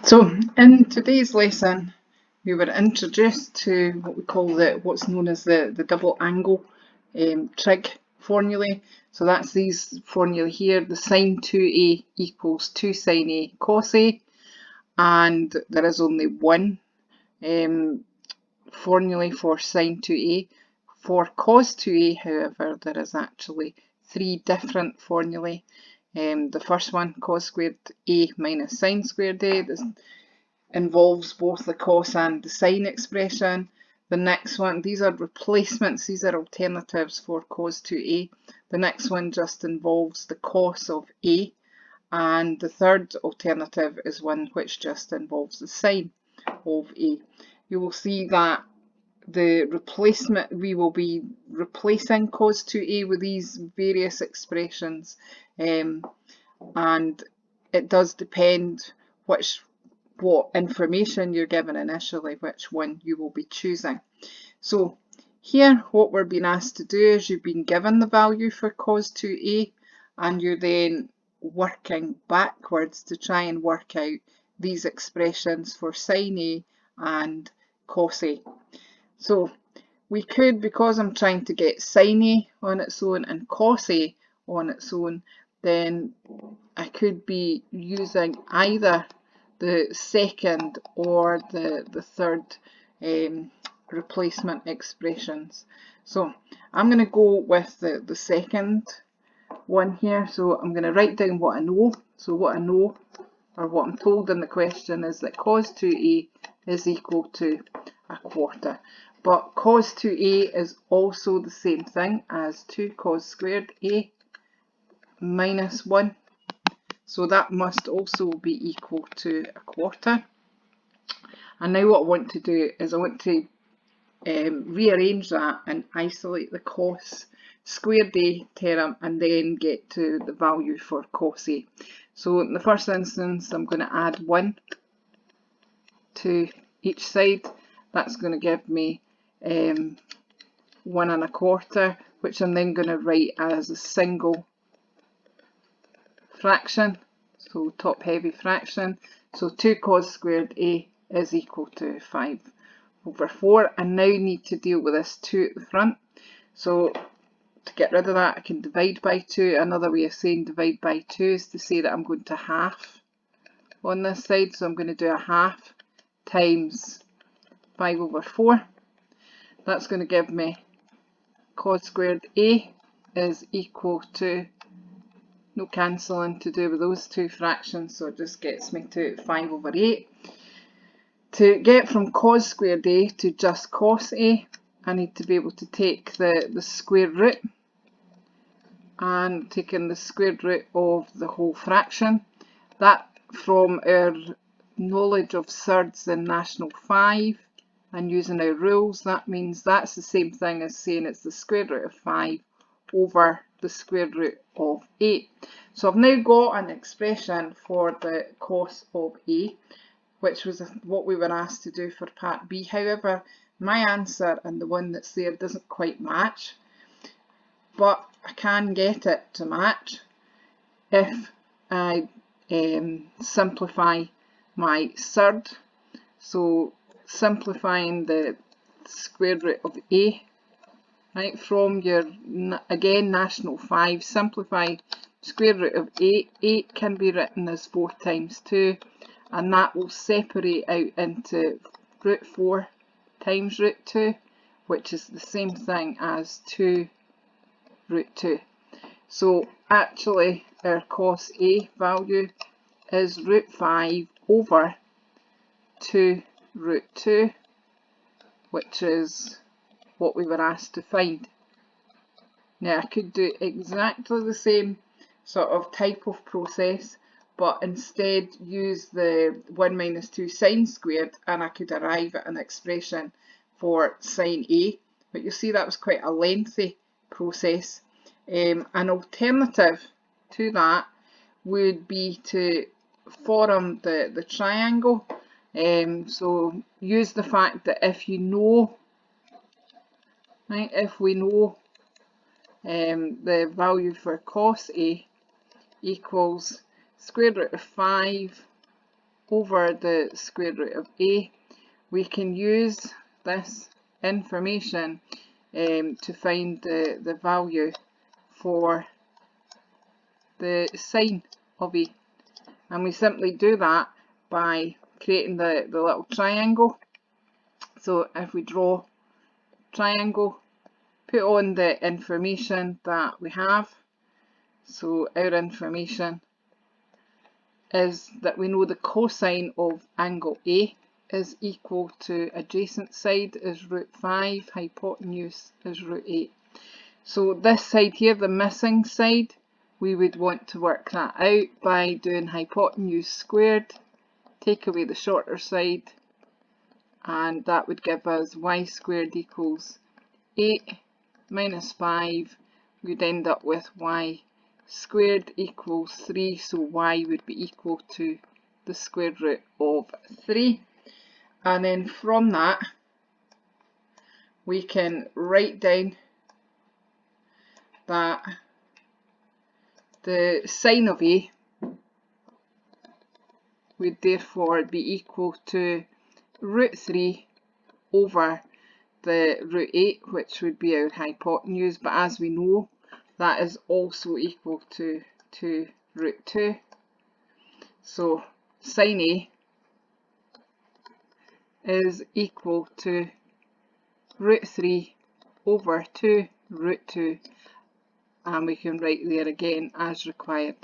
So in today's lesson we were introduced to what we call what's known as the double angle trig formulae. So that's these formulae here. The sine 2a equals 2 sine a cos a, and there is only one formulae for sine 2a. For cos 2a, however, there is actually three different formulae. The first one, cos squared a minus sine squared a, this involves both the cos and the sine expression. The next one, these are replacements, these are alternatives for cos 2a. The next one just involves the cos of a, and the third alternative is one which just involves the sine of a. You will see that the replacement, we will be replacing cos 2a with these various expressions, and it does depend what information you're given initially, which one you will be choosing. So here what we're being asked to do is you've been given the value for cos 2a and you're then working backwards to try and work out these expressions for sine a and cos a. So we could, because I'm trying to get sine a on its own and cos a on its own, then I could be using either the second or the third replacement expressions. So I'm going to go with the second one here. So I'm going to write down what I know. So what I know, or what I'm told in the question, is that cos 2a is equal to a quarter. But cos 2a is also the same thing as 2 cos squared a minus 1. So that must also be equal to a quarter. And now what I want to do is I want to rearrange that and isolate the cos squared a term and then get to the value for cos a. So in the first instance I'm going to add 1 to each side. That's going to give me 1 1/4, which I'm then going to write as a single fraction, so top heavy fraction. So 2 cos squared a is equal to 5/4. I now need to deal with this 2 at the front. So to get rid of that, I can divide by 2. Another way of saying divide by 2 is to say that I'm going to half on this side. So I'm going to do a half times 5/4. That's going to give me cos squared a is equal to, no cancelling to do with those two fractions, so it just gets me to 5/8. To get from cos squared a to just cos a, I need to be able to take the square root, and taking the square root of the whole fraction. That, from our knowledge of surds in National 5 and using our rules, that means that's the same thing as saying it's the square root of 5 over the square root of 8. So I've now got an expression for the cos of a, which was what we were asked to do for part B. However, my answer and the one that's there doesn't quite match, but I can get it to match if I simplify my surd. So simplifying the square root of a, right, from your, again, National 5, simplify square root of 8. 8 can be written as 4 times 2, and that will separate out into root 4 times root 2, which is the same thing as 2 root 2. So actually our cos a value is root 5 over 2 root 2, which is what we were asked to find. Now I could do exactly the same sort of type of process, but instead use the 1 minus 2 sine squared, and I could arrive at an expression for sine a. But you see that was quite a lengthy process. An alternative to that would be to form the triangle. So use the fact that if you know, right, if we know the value for cos a equals square root of 5 over the square root of a. We can use this information to find the value for the sine of a. And we simply do that by creating the little triangle. So if we draw triangle, put on the information that we have. So our information is that we know the cosine of angle A is equal to adjacent side is root 5, hypotenuse is root 8. So this side here, the missing side, we would want to work that out by doing hypotenuse squared, take away the shorter side, and that would give us y squared equals 8 minus 5. We'd end up with y squared equals 3, so y would be equal to the square root of 3. And then from that, we can write down that the sine of A would therefore be equal to root 3 over the root 8, which would be our hypotenuse, but as we know, that is also equal to root 2. So sine A is equal to root 3 over 2 root 2, and we can write there again as required.